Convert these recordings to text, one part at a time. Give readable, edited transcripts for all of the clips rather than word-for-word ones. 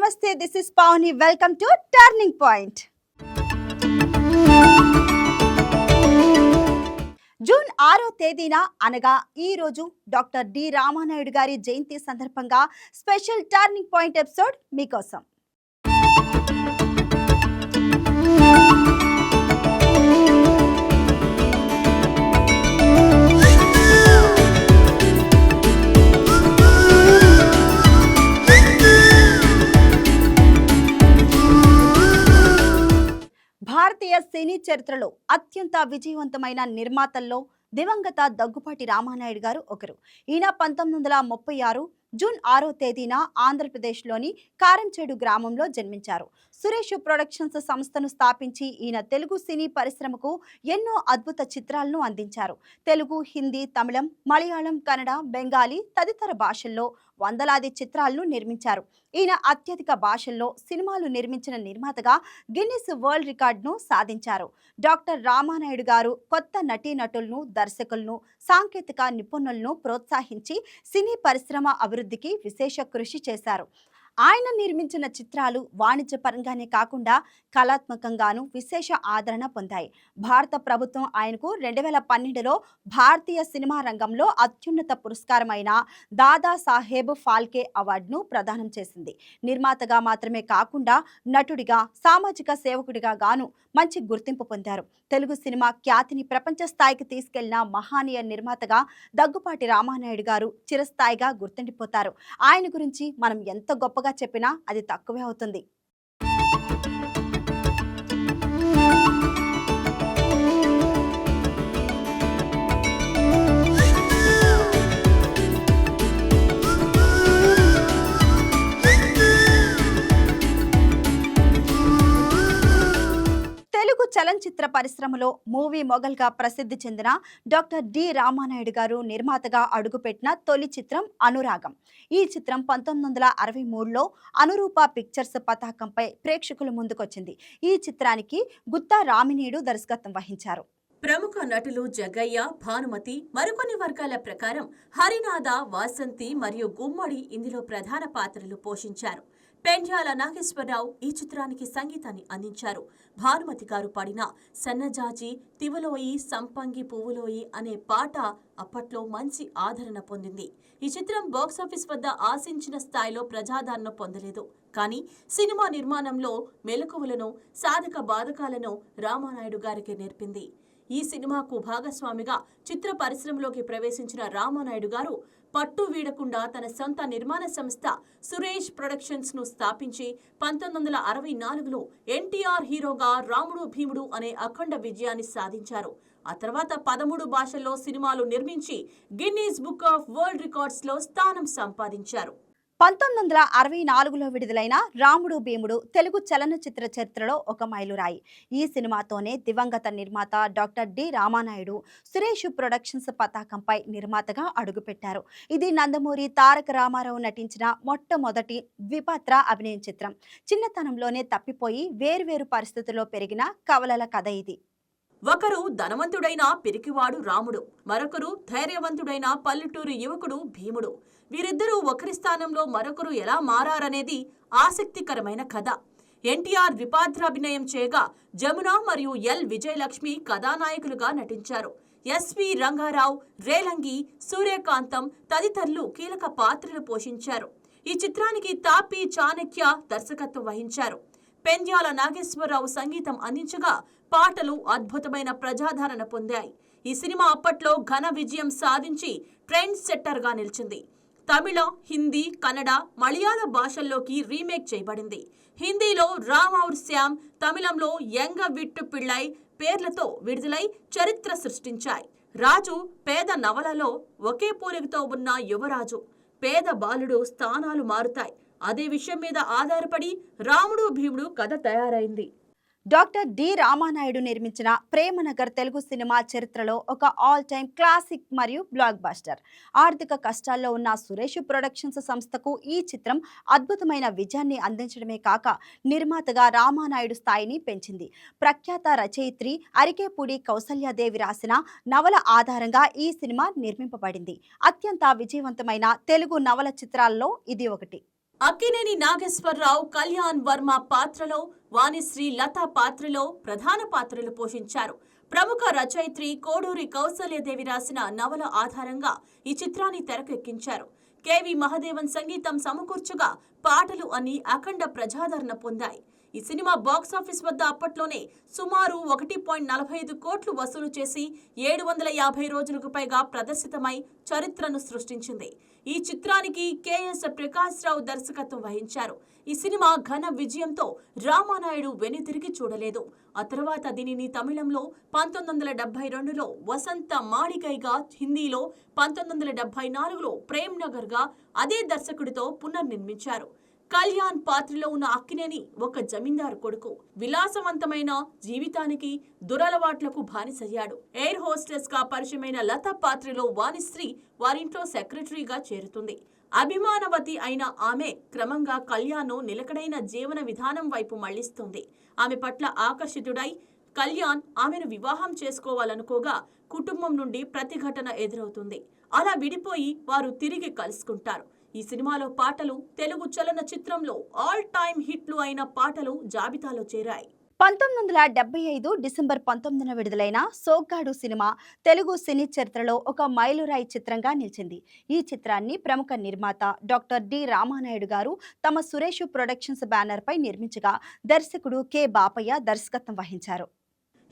Namaste, this is Pawni. Welcome to Turning Point. June 6వ తేదీన అనగా ఈ రోజు డాక్టర్ డి రామానాయుడు గారి జయంతి సందర్భంగా స్పెషల్ టర్నింగ్ పాయింట్ ఎపిసోడ్ మీకోసం. భారతీయ సినీ చరిత్రలో అత్యంత విజయవంతమైన నిర్మాతల్లో దివంగత దగ్గుపాటి రామానాయుడు గారు ఒకరు. ఈయన 1936 జూన్ 6వ తేదీన ఆంధ్రప్రదేశ్లోని కారంచేడు గ్రామంలో జన్మించారు. సురేష్ ప్రొడక్షన్స్ సంస్థను స్థాపించి ఈయన తెలుగు సినీ పరిశ్రమకు ఎన్నో అద్భుత చిత్రాలను అందించారు. తెలుగు, హిందీ, తమిళం, మలయాళం, కన్నడ, బెంగాలీ తదితర భాషల్లో వందలాది చిత్రాలను నిర్మించారు. ఈయన అత్యధిక భాషల్లో సినిమాలు నిర్మించిన నిర్మాతగా గిన్నిస్ వరల్డ్ రికార్డును సాధించారు. డాక్టర్ రామానాయుడు గారు కొత్త నటీనటులను, దర్శకులను, సాంకేతిక నిపుణులను ప్రోత్సహించి సినీ పరిశ్రమ అభివృద్ధికి విశేష కృషి చేశారు. ఆయన నిర్మించిన చిత్రాలు వాణిజ్యపరంగానే కాకుండా కళాత్మకంగానూ విశేష ఆదరణ పొందాయి. భారత ప్రభుత్వం ఆయనకు 2012లో భారతీయ సినిమా రంగంలో అత్యున్నత పురస్కారమైన దాదాసాహెబ్ ఫాల్కే అవార్డును ప్రదానం చేసింది. నిర్మాతగా మాత్రమే కాకుండా నటుడిగా, సామాజిక సేవకుడిగా గాను మంచి గుర్తింపు పొందారు. తెలుగు సినిమా ఖ్యాతిని ప్రపంచ స్థాయికి తీసుకెళ్లిన మహానీయ నిర్మాతగా దగ్గుపాటి రామానాయుడు గారు చిరస్థాయిగా గుర్తుండిపోతారు. ఆయన గురించి మనం ఎంత గొప్పగా చెప్పినా అది తక్కువే అవుతుంది. తెలుగు చలనచిత్ర పరిశ్రమలో మూవీ మొగల్గా ప్రసిద్ధి చెందిన డాక్టర్ డి రామానాయుడు గారు నిర్మాతగా అడుగుపెట్టిన తొలి చిత్రం అనురాగం. ఈ చిత్రం 1963లో అనురూప పిక్చర్స్ పతాకంపై ప్రేక్షకుల ముందుకొచ్చింది. ఈ చిత్రానికి గుత్తా రామినీడు దర్శకత్వం వహించారు. ప్రముఖ నటులు జగ్గయ్య, భానుమతి, మరికొన్ని వర్గాల ప్రకారం హరినాథ, వాసంతి మరియు గుమ్మడి ఇందులో ప్రధాన పాత్రలు పోషించారు. పెండ్యాల నాగేశ్వరరావు ఈ చిత్రానికి సంగీతాన్ని అందించారు. భానుమతి గారు పాడిన సన్నజాజి, తివలోయి, సంపంగి పువ్వులోయి అనే పాట అప్పట్లో మంచి ఆదరణ పొందింది. ఈ చిత్రం బాక్సాఫీస్ వద్ద ఆశించిన స్థాయిలో ప్రజాదరణ పొందలేదు. కానీ సినిమా నిర్మాణంలో మెలకువలను, సాధక బాధకాలను రామానాయుడు గారికి నేర్పింది. ఈ సినిమాకు భాగస్వామిగా చిత్ర పరిశ్రమలోకి ప్రవేశించిన రామానాయుడు గారు పట్టు వీడకుండా తన సొంత నిర్మాణ సంస్థ సురేష్ ప్రొడక్షన్స్ ను స్థాపించి 1964లో ఎన్టీఆర్ హీరోగా రాముడు భీముడు అనే అఖండ విజయాన్ని సాధించారు. ఆ తర్వాత 13 భాషల్లో సినిమాలు నిర్మించి Guinness book of world records లో స్థానం సంపాదించారు. 1964లో విడుదలైన రాముడు భీముడు తెలుగు చలనచిత్ర చరిత్రలో ఒక మైలురాయి. ఈ సినిమాతోనే దివంగత నిర్మాత doctor D Ramanaidu Suresh Productions పతాకంపై నిర్మాతగా అడుగుపెట్టారు. ఇది నందమూరి తారక రామారావు నటించిన మొట్టమొదటి ద్విపాత్ర అభినయ చిత్రం. చిన్నతనంలోనే తప్పిపోయి వేర్వేరు పరిస్థితుల్లో పెరిగిన కవలల కథ ఇది. ఒకరు ధనవంతుడైన పిరికివాడు రాముడు, మరొకరు ధైర్యవంతుడైన పల్లెటూరు యువకుడు భీముడు. వీరిద్దరూ ఒకరి స్థానంలో మరొకరు ఎలా మారారనేది ఆసక్తికరమైన కథ. ఎన్టీఆర్ ద్విపాత్రాభినయం చేయగా జమున మరియు ఎల్ విజయలక్ష్మి కథానాయకులుగా నటించారు. ఎస్వి రంగారావు, రేలంగి, సూర్యకాంతం తదితరులు కీలక పాత్రలు పోషించారు. ఈ చిత్రానికి తాపి చాణక్య దర్శకత్వం వహించారు. పెండ్యాల నాగేశ్వరరావు సంగీతం అందించగా పాటలు అద్భుతమైన ప్రజాదరణ పొందాయి. ఈ సినిమా అప్పట్లో ఘన విజయం సాధించి ట్రెండ్ సెట్టర్గా నిలిచింది. తమిళ, హిందీ, కన్నడ, మలయాళ భాషల్లోకి రీమేక్ చేయబడింది. హిందీలో రామ్ ఔర్ శ్యామ్, తమిళంలో యంగ విట్టు పిళ్ళై పేర్లతో విడుదలై చరిత్ర సృష్టించాయి. రాజు పేద నవలలో ఒకే పోలికతో ఉన్న యువరాజు, పేద బాలుడు స్థానాలు మారుతాయి. అదే విషయం మీద ఆధారపడి రాముడు భీముడు కథ తయారైంది. డాక్టర్ డి రామానాయుడు నిర్మించిన ప్రేమనగర్ తెలుగు సినిమా చరిత్రలో ఒక ఆల్ టైమ్ క్లాసిక్ మరియు బ్లాక్ బస్టర్. ఆర్థిక కష్టాల్లో ఉన్న సురేష్ ప్రొడక్షన్స్ సంస్థకు ఈ చిత్రం అద్భుతమైన విజయాన్ని అందించడమే కాక నిర్మాతగా రామానాయుడు స్థాయిని పెంచింది. ప్రఖ్యాత రచయిత్రి అరికేపూడి కౌసల్యాదేవి రాసిన నవల ఆధారంగా ఈ సినిమా నిర్మింపబడింది. అత్యంత విజయవంతమైన తెలుగు నవల చిత్రాల్లో ఇది ఒకటి. అక్కినేని నాగేశ్వరరావు, కళ్యాణ్ వర్మ పాత్రలో, వాణిశ్రీ లతా పాత్రలో ప్రధాన పాత్రలు పోషించారు. ప్రముఖ రచయిత్రి కోడూరి కౌసల్యదేవి రాసిన నవల ఆధారంగా ఈ చిత్రాన్ని తెరకెక్కించారు. కెవి మహదేవన్ సంగీతం సమకూర్చగా పాటలు అన్ని అఖండ ప్రజాదరణ పొందాయి. ఈ సినిమా బాక్సాఫీస్ వద్ద అప్పట్లోనే సుమారు 1.45 కోట్లు వసూలు చేసి 750 రోజులకు పైగా ప్రదర్శితమై చరిత్రను సృష్టించింది. ఈ చిత్రానికి కెఎస్ ప్రకాశ్ రావు దర్శకత్వం వహించారు. ఈ సినిమా ఘన విజయంతో రామానాయుడు వెనుతిరిగి చూడలేదు. ఆ తర్వాత దీనిని తమిళంలో 1972లో వసంత మాళిగైగా, హిందీలో 1974లో ప్రేమ్ నగర్గా అదే దర్శకుడితో పునర్నిర్మించారు. కళ్యాణ్ పాత్రలో ఉన్న అక్కినేని ఒక జమీందారు కొడుకు. విలాసవంతమైన జీవితానికి, దురలవాట్లకు బానిసయ్యాడు. ఎయిర్ హోస్టెస్ గా పరిచయమైన లత పాత్రలో వాణిశ్రీ వారింట్లో సెక్రటరీగా చేరుతుంది. అభిమానవతి అయిన ఆమె క్రమంగా కళ్యాణ్ను నిలకడైన జీవన విధానం వైపు మళ్లిస్తుంది. ఆమె పట్ల ఆకర్షితుడై కళ్యాణ్ ఆమెను వివాహం చేసుకోవాలనుకోగా కుటుంబం నుండి ప్రతిఘటన ఎదురవుతుంది. అలా విడిపోయి వారు తిరిగి కలుసుకుంటారు. ఈ సినిమాలో పాటలు తెలుగు చలనచిత్రంలో ఆల్ టైమ్ హిట్లు అయిన పాటలు జాబితాలో చేరాయి. 1975 డిసెంబర్ 19న విడుదలైన సోగ్గాడు సినిమా తెలుగు సినీ చరిత్రలో ఒక మైలురాయి చిత్రంగా నిలిచింది. ఈ చిత్రాన్ని ప్రముఖ నిర్మాత డాక్టర్ డి రామానాయుడు గారు తమ సురేష్ ప్రొడక్షన్స్ బ్యానర్ పై నిర్మించగా దర్శకుడు కె బాపయ్య దర్శకత్వం వహించారు.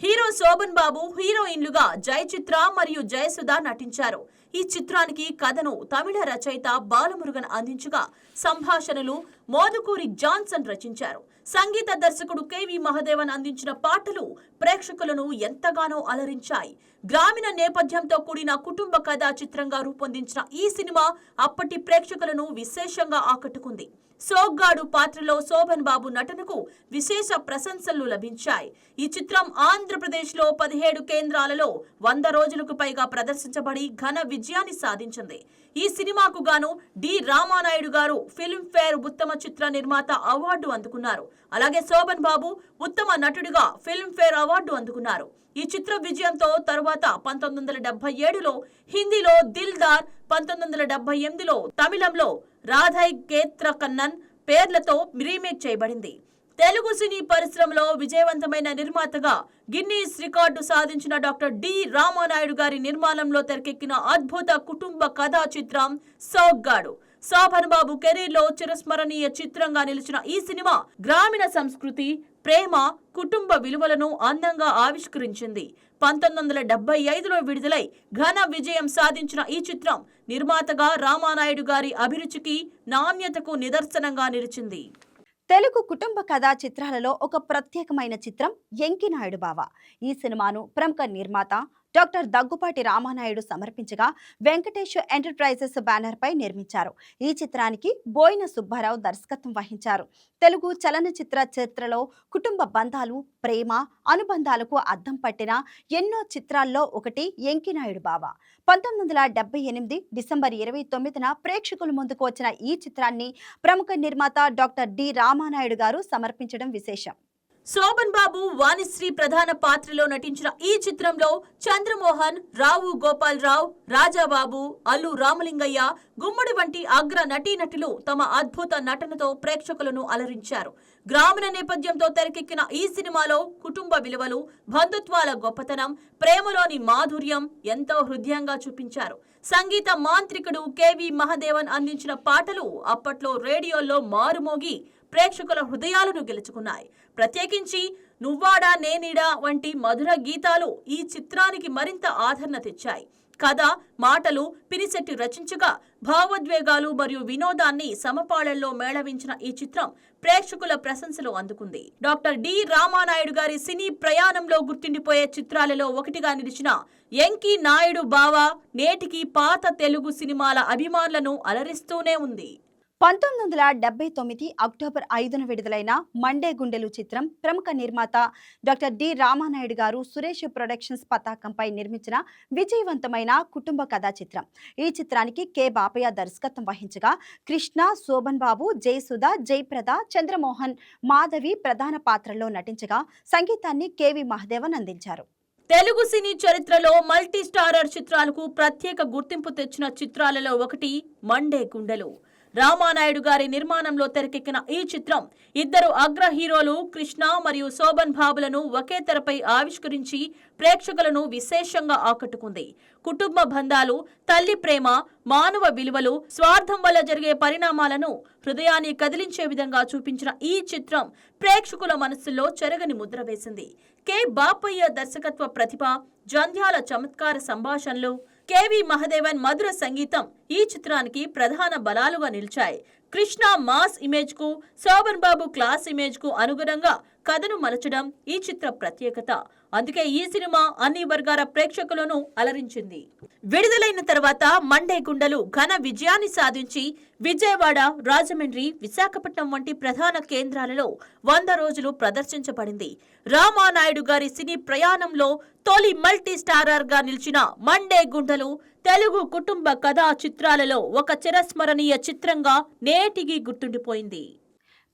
హీరో శోభన్ బాబు, హీరోయిన్లుగా జయచిత్ర మరియు జయసుధ నటించారు. ఈ చిత్రానికి కథను తమిళ రచయిత బాలమురుగన్ అందించగా సంభాషణలు మోదుకూరి జాన్సన్ రచించారు. సంగీత దర్శకుడు కెవి మహదేవన్ అందించిన పాటలు ప్రేక్షకులను ఎంతగానో అలరించాయి. గ్రామీణ నేపథ్యంతో కూడిన కుటుంబ కథా చిత్రంగా రూపొందించిన ఈ సినిమా అప్పటి ప్రేక్షకులను విశేషంగా ఆకట్టుకుంది. సోగ్గాడు పాత్రలో శోభన్ బాబు నటనకు విశేష ప్రశంసలు లభించాయి. ఈ చిత్రం ఆంధ్రప్రదేశ్లో 17 కేంద్రాలలో 100 రోజులకు పైగా ప్రదర్శించబడి ఘన విజయాన్ని సాధించింది. ఈ సినిమాకు గాను డి రామానాయుడు గారు ఫిల్మ్ఫేర్ ఉత్తమ చిత్ర నిర్మాత అవార్డు అందుకున్నారు. అలాగే శోభన్ బాబు ఉత్తమ నటుడిగా ఫిల్మ్ఫేర్ అవార్డు అందుకున్నారు. ఈ చిత్ర విజయంతో తరువాత 1977లో హిందీలో దిల్దార్, 1978లో తమిళంలో రాధై కేత్ర కన్నన్ పేర్లతో రీమేక్ చేయబడింది. తెలుగు సినీ పరిశ్రమలో విజయవంతమైన నిర్మాతగా గిన్నీస్ రికార్డు సాధించిన డాక్టర్ డి రామానాయుడు గారి నిర్మాణంలో తెరకెక్కిన అద్భుత కుటుంబ కథా చిత్రం సోగ్గాడు. శోభన్ బాబు కెరీర్లో చిరస్మరణీయ చిత్రంగా నిలిచిన ఈ సినిమా గ్రామీణ సంస్కృతి, ప్రేమ, కుటుంబ విలువలను అందంగా ఆవిష్కరించింది. 1975లో విడుదలై ఘన విజయం సాధించిన ఈ చిత్రం నిర్మాతగా రామానాయుడు గారి అభిరుచికి, నాణ్యతకు నిదర్శనంగా నిలిచింది. తెలుగు కుటుంబ కథా చిత్రాలలో ఒక ప్రత్యేకమైన చిత్రం ఎంకినాయుడు బావ. ఈ సినిమాను ప్రముఖ నిర్మాత డాక్టర్ దగ్గుపాటి రామానాయుడు సమర్పించగా వెంకటేష్ ఎంటర్ప్రైజెస్ బ్యానర్ పై నిర్మించారు. ఈ చిత్రానికి బోయిన సుబ్బారావు దర్శకత్వం వహించారు. తెలుగు చలనచిత్ర చరిత్రలో కుటుంబ బంధాలు, ప్రేమ, అనుబంధాలకు అద్దం పట్టిన ఎన్నో చిత్రాల్లో ఒకటి ఎంకినాయుడు బావ. 1978 డిసెంబర్ 29న ప్రేక్షకుల ముందుకు వచ్చిన ఈ చిత్రాన్ని ప్రముఖ నిర్మాత డాక్టర్ డి రామానాయుడు గారు సమర్పించడం విశేషం. శోభన్ బాబు, వాణిశ్రీ ప్రధాన పాత్రలో నటించిన ఈ చిత్రంలో చంద్రమోహన్, రావు గోపాలరావు, రాజాబాబు, అల్లు రామలింగయ్య, గుమ్మడి వంటి అగ్ర నటీనటులు తమ అద్భుత నటనతో ప్రేక్షకులను అలరించారు. గ్రామీణ నేపథ్యంతో తెరకెక్కిన ఈ సినిమాలో కుటుంబ విలువలు, బంధుత్వాల గొప్పతనం, ప్రేమలోని మాధుర్యం ఎంతో హృదయంగా చూపించారు. సంగీత మాంత్రికుడు కెవి మహదేవన్ అందించిన పాటలు అప్పట్లో రేడియోల్లో మారుమోగి ప్రేక్షకుల హృదయాలను గెలుచుకున్నాయి. ప్రత్యేకించి నువ్వాడా నేనీడా వంటి మధుర గీతాలు ఈ చిత్రానికి మరింత ఆదరణ తెచ్చాయి. కథ, మాటలు పినిశెట్టి రచించగా భావోద్వేగాలు మరియు వినోదాన్ని సమపాళల్లో మేళవించిన ఈ చిత్రం ప్రేక్షకుల ప్రశంసలు అందుకుంది. డాక్టర్ డి రామానాయుడు గారి సినీ ప్రయాణంలో గుర్తుండిపోయే చిత్రాలలో ఒకటిగా నిలిచిన ఎంకి నాయుడు బావ నేటికి పాత తెలుగు సినిమాల అభిమానులను అలరిస్తూనే ఉంది. 1979 అక్టోబర్ 5న విడుదలైన మండే గుండెలు చిత్రం ప్రముఖ నిర్మాత డాక్టర్ డి రామానాయుడు గారు సురేష్ ప్రొడక్షన్స్ పతాకంపై నిర్మించిన విజయవంతమైన కుటుంబ కథా చిత్రం. ఈ చిత్రానికి కె బాపయ్య దర్శకత్వం వహించగా కృష్ణ, శోభన్ బాబు, జయసుధ, జయప్రద, చంద్రమోహన్, మాధవి ప్రధాన పాత్రల్లో నటించగా సంగీతాన్ని కెవి మహదేవన్ అందించారు. తెలుగు సినీ చరిత్రలో మల్టీ స్టారర్ చిత్రాలకు ప్రత్యేక గుర్తింపు తెచ్చిన చిత్రాలలో ఒకటి మండే గుండెలు. రామానాయుడు గారి నిర్మాణంలో తెరకెక్కిన ఈ చిత్రం ఇద్దరు అగ్ర హీరోలు కృష్ణ మరియు శోభన్ బాబులను ఒకే తెరపై ఆవిష్కరించి ప్రేక్షకులను విశేషంగా ఆకట్టుకుంది. కుటుంబ బంధాలు, తల్లి ప్రేమ, మానవ విలువలు, స్వార్థం వల్ల జరిగే పరిణామాలను హృదయాన్ని కదిలించే విధంగా చూపించిన ఈ చిత్రం ప్రేక్షకుల మనస్సుల్లో చెరగని ముద్ర వేసింది. కె బాపయ్య దర్శకత్వ ప్రతిభ, జంధ్యాల చమత్కార సంభాషణలు, కెవి మహదేవన్ మధుర సంగీతం ఈ చిత్రానికి ప్రధాన బలాలుగా నిలిచాయి. కృష్ణ మాస్ ఇమేజ్ కు, శోభన్ బాబు క్లాస్ ఇమేజ్ కు అనుగుణంగా కథను మలచడం ఈ చిత్ర ప్రత్యేకత. అందుకే ఈ సినిమా అన్ని వర్గాల ప్రేక్షకులను అలరించింది. విడుదలైన తర్వాత మండే గుండెలు ఘన విజయాన్ని సాధించి విజయవాడ, రాజమండ్రి, విశాఖపట్నం వంటి ప్రధాన కేంద్రాలలో 100 రోజులు ప్రదర్శించబడింది. రామానాయుడు గారి సినీ ప్రయాణంలో తొలి మల్టీ స్టారర్ గా నిలిచిన మండే గుండెలు తెలుగు కుటుంబ కథా చిత్రాలలో ఒక చిరస్మరణీయ చిత్రంగా నేటికి గుర్తుండిపోయింది.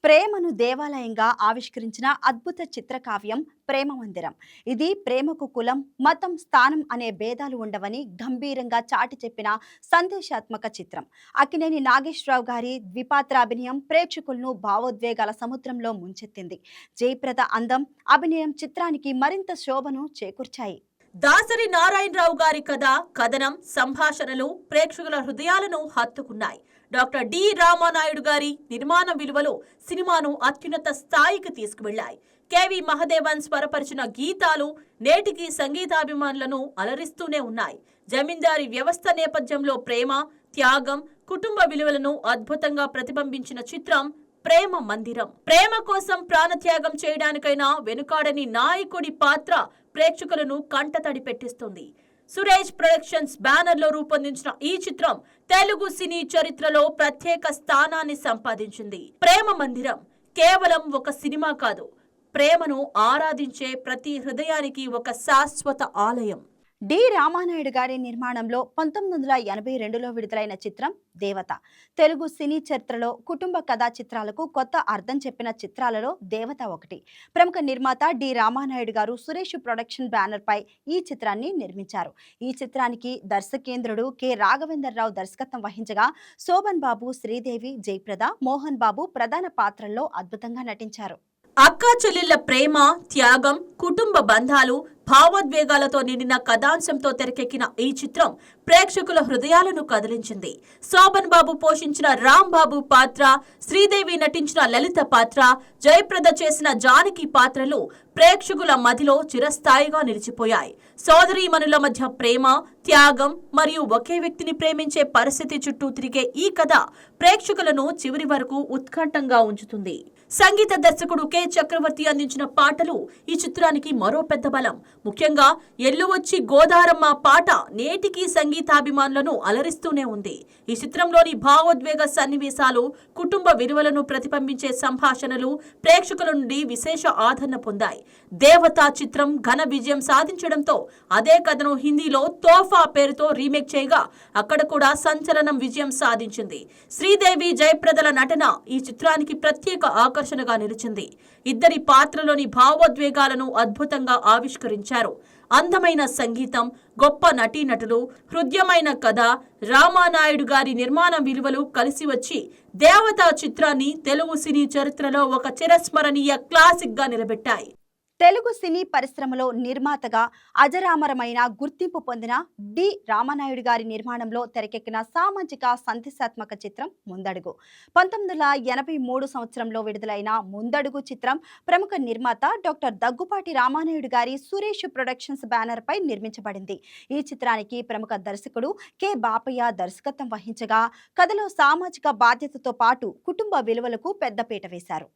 ప్రేమను దేవాలయంగా ఆవిష్కరించిన అద్భుత చిత్రకావ్యం ప్రేమ మందిరం. ఇది ప్రేమకు కులం, మతం, స్థానం అనే భేదాలు ఉండవని గంభీరంగా చాటి చెప్పిన సందేశాత్మక చిత్రం. అక్కినేని నాగేశ్వరరావు గారి ద్విపాత్రాభినయం ప్రేక్షకులను భావోద్వేగాల సముద్రంలో ముంచెత్తింది. జయప్రద అందం, అభినయం చిత్రానికి మరింత శోభను చేకూర్చాయి. దాసరి నారాయణరావు గారి కథ, కథనం, సంభాషణలు ప్రేక్షకుల హృదయాలను హత్తుకున్నాయి. డాక్టర్ డి రామానాయుడు గారి నిర్మాణ విలువలు సినిమాను అత్యున్నత స్థాయికి తీసుకువెళ్లాయి. కెవి మహదేవన్ స్వరపరిచిన గీతాలు నేటికి సంగీతాభిమానులను అలరిస్తూనే ఉన్నాయి. జమీందారీ వ్యవస్థ నేపథ్యంలో ప్రేమ, త్యాగం, కుటుంబ విలువలను అద్భుతంగా ప్రతిబింబించిన చిత్రం ప్రేమ మందిరం. ప్రేమ కోసం ప్రాణత్యాగం చేయడానికైనా వెనుకాడని నాయకుడి పాత్ర ప్రేక్షకులను కంటతడి పెట్టిస్తుంది. సురేష్ ప్రొడక్షన్స్ బ్యానర్ లో రూపొందించిన ఈ చిత్రం తెలుగు సినీ చరిత్రలో ప్రత్యేక స్థానాన్ని సంపాదించింది. ప్రేమ మందిరం కేవలం ఒక సినిమా కాదు, ప్రేమను ఆరాధించే ప్రతి హృదయానికి ఒక శాశ్వత ఆలయం. డి రామానాయుడు గారి నిర్మాణంలో 1982లో విడుదలైన చిత్రం దేవత. తెలుగు సినీ చరిత్రలో కుటుంబ కథా చిత్రాలకు కొత్త అర్థం చెప్పిన చిత్రాలలో దేవత ఒకటి. ప్రముఖ నిర్మాత డి రామానాయుడు గారు సురేష్ ప్రొడక్షన్ బ్యానర్ పై ఈ చిత్రాన్ని నిర్మించారు. ఈ చిత్రానికి దర్శకేంద్రుడు కె రాఘవేంద్రరావు దర్శకత్వం వహించగా శోభన్ బాబు, శ్రీదేవి, జయప్రద, మోహన్ బాబు ప్రధాన పాత్రల్లో అద్భుతంగా నటించారు. అక్కా చెల్లెళ్ల ప్రేమ, త్యాగం, కుటుంబ బంధాలు, భావోద్వేగాలతో నిండిన కథాంశంతో తెరకెక్కిన ఈ చిత్రం ప్రేక్షకుల హృదయాలను కదిలించింది. శోభన్ బాబు పోషించిన రాంబాబు పాత్ర, శ్రీదేవి నటించిన లలిత పాత్ర, జయప్రద చేసిన జానకి పాత్రలు ప్రేక్షకుల మదిలో చిరస్థాయిగా నిలిచిపోయాయి. సోదరీమణుల మధ్య ప్రేమ, త్యాగం మరియు ఒకే వ్యక్తిని ప్రేమించే పరిస్థితి చుట్టూ తిరిగే ఈ కథ ప్రేక్షకులను చివరి వరకు ఉత్కంఠంగా ఉంచుతుంది. సంగీత దర్శకుడు కె చక్రవర్తి అందించిన పాటలు ఈ చిత్రానికి మరో పెద్ద బలం. ముఖ్యంగా ఎల్లు వచ్చి గోదారమ్మ పాట నేటికి సంగీతాభిమానులను అలరిస్తూనే ఉంది. ఈ చిత్రంలోని భావోద్వేగ సన్నివేశాలు, కుటుంబ విలువలను ప్రతిబింబించే సంభాషణలు ప్రేక్షకుల నుండి విశేష ఆదరణ పొందాయి. దేవత చిత్రం ఘన విజయం సాధించడంతో అదే కథను హిందీలో తోఫా పేరుతో రీమేక్ చేయగా అక్కడ కూడా సంచలనం విజయం సాధించింది. శ్రీదేవి, జయప్రదల నటన ఈ చిత్రానికి ప్రత్యేక ఆకర్షణగా నిలిచింది. ఇద్దరి పాత్రలోని భావోద్వేగాలను అద్భుతంగా ఆవిష్కరించారు. అందమైన సంగీతం, గొప్ప నటీనటులు, హృద్యమైన కథ, రామానాయుడు గారి నిర్మాణ విలువలు కలిసి వచ్చి దేవతా చిత్రాన్ని తెలుగు సినీ చరిత్రలో ఒక చిరస్మరణీయ క్లాసిక్ గా నిలబెట్టాయి. తెలుగు సినీ పరిశ్రమలో నిర్మాతగా అజరామరమైన గుర్తింపు పొందిన డి రామానాయుడు గారి నిర్మాణంలో తెరకెక్కిన సామాజిక సందేశాత్మక చిత్రం ముందడుగు. 1983 సంవత్సరంలో విడుదలైన ముందడుగు చిత్రం ప్రముఖ నిర్మాత డాక్టర్ దగ్గుపాటి రామానాయుడు గారి సురేష్ ప్రొడక్షన్స్ బ్యానర్ పై నిర్మించబడింది. ఈ చిత్రానికి ప్రముఖ దర్శకుడు కె బాపయ్య దర్శకత్వం వహించగా కథలో సామాజిక బాధ్యతతో పాటు కుటుంబ విలువలకు పెద్దపీట వేశారు.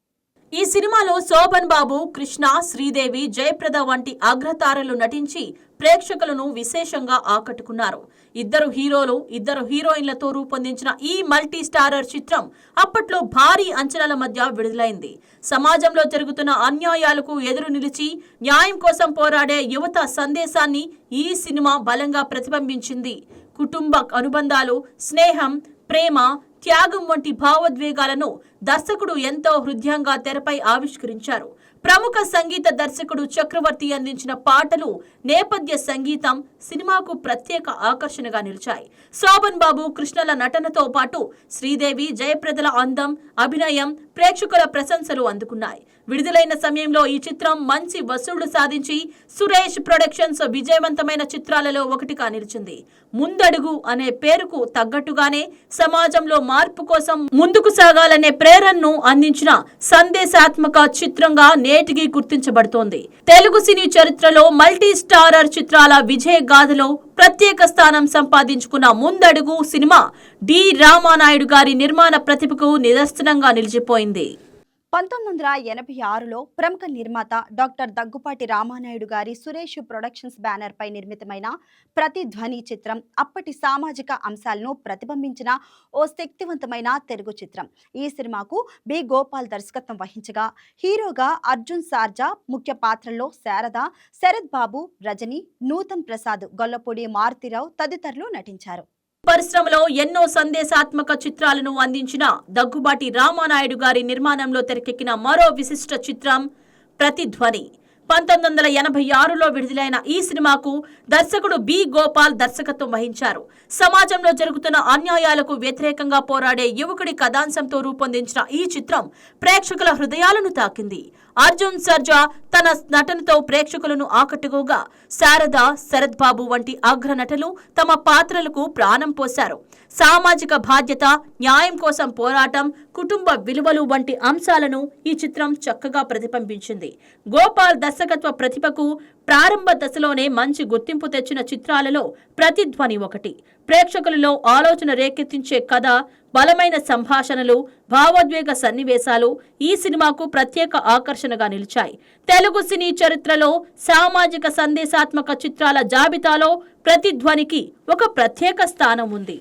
ఈ సినిమాలో శోభన్ బాబు, కృష్ణ, శ్రీదేవి, జయప్రద వంటి అగ్రతారలు నటించి ప్రేక్షకులను విశేషంగా ఆకట్టుకున్నారు. ఇద్దరు హీరోలు, ఇద్దరు హీరోయిన్లతో రూపొందించిన ఈ మల్టీ స్టారర్ చిత్రం అప్పట్లో భారీ అంచనాల మధ్య విడుదలైంది. సమాజంలో జరుగుతున్న అన్యాయాలకు ఎదురు నిలిచి న్యాయం కోసం పోరాడే యువత సందేశాన్ని ఈ సినిమా బలంగా ప్రతిబింబించింది. కుటుంబ అనుబంధాలు, స్నేహం, ప్రేమ, త్యాగం వంటి భావోద్వేగాలను దర్శకుడు ఎంతో హృదయంగా తెరపై ఆవిష్కరించారు. ప్రముఖ సంగీత దర్శకుడు చక్రవర్తి అందించిన పాటలు, నేపథ్య సంగీతం సినిమాకు ప్రత్యేక ఆకర్షణగా నిలిచాయి. శోభన్ బాబు, కృష్ణల నటనతో పాటు శ్రీదేవి, జయప్రదల అందం, అభినయం ప్రేక్షకుల ప్రశంసలు అందుకున్నాయి. విడుదలైన సమయంలో ఈ చిత్రం మంచి వసూళ్లు సాధించి సురేష్ ప్రొడక్షన్స్ విజయవంతమైన చిత్రాలలో ఒకటిగా నిలిచింది. ముందడుగు అనే పేరుకు తగ్గట్టుగానే సమాజంలో మార్పు కోసం ముందుకు సాగాలనే ప్రేరణను అందించిన సందేశాత్మక చిత్రంగా నేటికి గుర్తించబడుతోంది. తెలుగు సినీ చరిత్రలో మల్టీ స్టారర్ చిత్రాల విజయ గాథలో ప్రత్యేక స్థానం సంపాదించుకున్న ముందడుగు సినిమా డి రామానాయుడు గారి నిర్మాణ ప్రతిభకు నిదర్శనంగా నిలిచిపోయింది. 1986లో ప్రముఖ నిర్మాత డాక్టర్ దగ్గుపాటి రామానాయుడు గారి సురేష్ ప్రొడక్షన్స్ బ్యానర్ పై నిర్మితమైన ప్రతిధ్వని చిత్రం అప్పటి సామాజిక అంశాలను ప్రతిబింబించిన ఓ శక్తివంతమైన తెలుగు చిత్రం. ఈ సినిమాకు బి గోపాల్ దర్శకత్వం వహించగా హీరోగా అర్జున్ సార్జా, ముఖ్య పాత్రల్లో శారద, శరత్ బాబు, రజని, నూతన్ ప్రసాద్, గొల్లపూడి మారుతిరావు తదితరులు నటించారు. పరిశ్రమలో ఎన్నో సందేశాత్మక చిత్రాలను అందించిన దగ్గుబాటి రామానాయుడు గారి నిర్మాణంలో తెరకెక్కిన మరో విశిష్ట చిత్రం ప్రతిధ్వని. 1986లో విడుదలైన ఈ సినిమాకు దర్శకుడు బి గోపాల్ దర్శకత్వం వహించారు. సమాజంలో జరుగుతున్న అన్యాయాలకు వ్యతిరేకంగా పోరాడే యువకుడి కథాంశంతో రూపొందించిన ఈ చిత్రం ప్రేక్షకుల హృదయాలను తాకింది. అర్జున్ సర్జా తన నటనతో ప్రేక్షకులను ఆకట్టుకోగా, శారద, శరత్ బాబు వంటి అగ్ర నటులు తమ పాత్రలకు ప్రాణం పోశారు. సామాజిక బాధ్యత, న్యాయం కోసం పోరాటం, కుటుంబ విలువలు వంటి అంశాలను ఈ చిత్రం చక్కగా ప్రతిబింబించింది. గోపాల్ దర్శకత్వ ప్రతిభకు ప్రారంభ దశలోనే మంచి గుర్తింపు తెచ్చిన చిత్రాలలో ప్రతిధ్వని ఒకటి. ప్రేక్షకులలో ఆలోచన రేకెత్తించే కథ, బలమైన సంభాషణలు, భావోద్వేగ సన్నివేశాలు ఈ సినిమాకు ప్రత్యేక ఆకర్షణగా నిలిచాయి. తెలుగు సినీ చరిత్రలో సామాజిక సందేశాత్మక చిత్రాల జాబితాలో ప్రతిధ్వనికి ఒక ప్రత్యేక స్థానం ఉంది.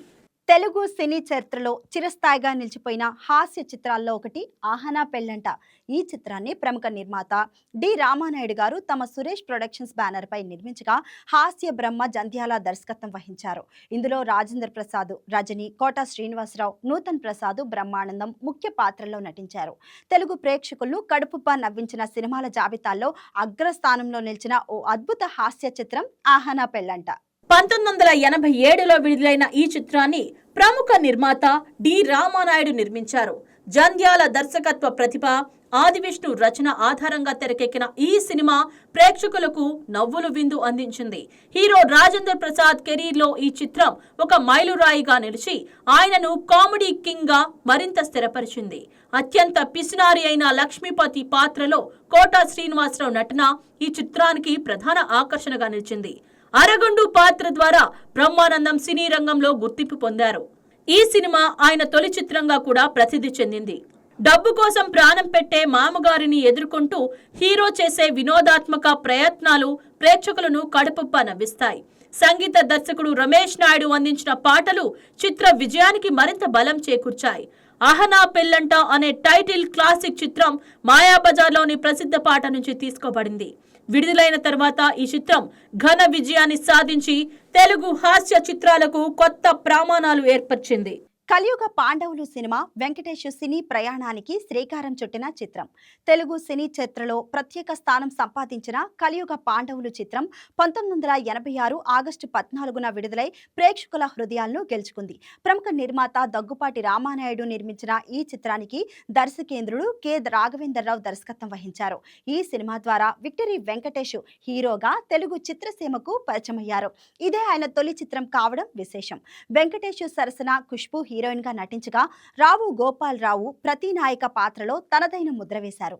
తెలుగు సినీ చరిత్రలో చిరస్థాయిగా నిలిచిపోయిన హాస్య చిత్రాల్లో ఒకటి ఆహనా పెళ్ళంట. ఈ చిత్రాన్ని ప్రముఖ నిర్మాత డి రామానాయుడు గారు తమ సురేష్ ప్రొడక్షన్స్ బ్యానర్ పై నిర్మించగా హాస్య బ్రహ్మ జంధ్యాల దర్శకత్వం వహించారు. ఇందులో రాజేంద్ర ప్రసాద్, రజని, కోట శ్రీనివాసరావు, నూతన్ ప్రసాద్, బ్రహ్మానందం ముఖ్య పాత్రల్లో నటించారు. తెలుగు ప్రేక్షకులను కడుపుబ్బా నవ్వించిన సినిమాల జాబితాల్లో అగ్రస్థానంలో నిలిచిన ఓ అద్భుత హాస్య చిత్రం ఆహనా పెళ్ళంట. 1987లో విడుదలైన ఈ చిత్రాన్ని ప్రముఖ నిర్మాత డి రామానాయుడు నిర్మించారు. జంధ్యాల దర్శకత్వ ప్రతిభ, ఆదివిష్ణు రచన ఆధారంగా తెరకెక్కిన ఈ సినిమా ప్రేక్షకులకు నవ్వులు విందు అందించింది. హీరో రాజేంద్ర ప్రసాద్ కెరీర్లో ఈ చిత్రం ఒక మైలురాయిగా నిలిచి ఆయనను కామెడీ కింగ్ గా మరింత స్థిరపరిచింది. అత్యంత పిసినారి అయిన లక్ష్మీపతి పాత్రలో కోట శ్రీనివాసరావు నటన ఈ చిత్రానికి ప్రధాన ఆకర్షణగా నిలిచింది. అరగొండు పాత్ర ద్వారా బ్రహ్మానందం సినీ రంగంలో గుర్తింపు పొందారు. ఈ సినిమా ఆయన తొలి చిత్రంగా కూడా ప్రసిద్ధి చెందింది. డబ్బు కోసం ప్రాణం పెట్టే మామగారిని ఎదుర్కొంటూ హీరో చేసే వినోదాత్మక ప్రయత్నాలు ప్రేక్షకులను కడుపుబ్బా నవ్విస్తాయి. సంగీత దర్శకుడు రమేష్ నాయుడు అందించిన పాటలు చిత్ర విజయానికి మరింత బలం చేకూర్చాయి. ఆహనా పెళ్ళంట అనే టైటిల్ క్లాసిక్ చిత్రం మాయాబజార్లోని ప్రసిద్ధ పాట నుంచి తీసుకోబడింది. విడుదలైన తర్వాత ఈ చిత్రం ఘన విజయాన్ని సాధించి తెలుగు హాస్య చిత్రాలకు కొత్త ప్రమాణాలు ఏర్పరిచింది. కలియుగ పాండవులు సినిమా వెంకటేష్ సినీ ప్రయాణానికి శ్రీకారం చుట్టిన చిత్రం. తెలుగు సినీ చరిత్రలో ప్రత్యేక స్థానం సంపాదించిన కలియుగ పాండవులు చిత్రం 1986 ఆగస్టు 14న విడుదలై ప్రేక్షకుల హృదయాలను గెలుచుకుంది. ప్రముఖ నిర్మాత దగ్గుపాటి రామానాయుడు నిర్మించిన ఈ చిత్రానికి దర్శకేంద్రుడు కె రాఘవేంద్రరావు దర్శకత్వం వహించారు. ఈ సినిమా ద్వారా విక్టరీ వెంకటేష్ హీరోగా తెలుగు చిత్రసీమకు పరిచయమయ్యారు. ఇదే ఆయన తొలి చిత్రం కావడం విశేషం. వెంకటేష్ సరసన ఖుష్బూ హీరోయిన్ గా నటించగా రావు గోపాల్ రావు ప్రతినాయక పాత్రలో తనదైన ముద్ర వేశారు.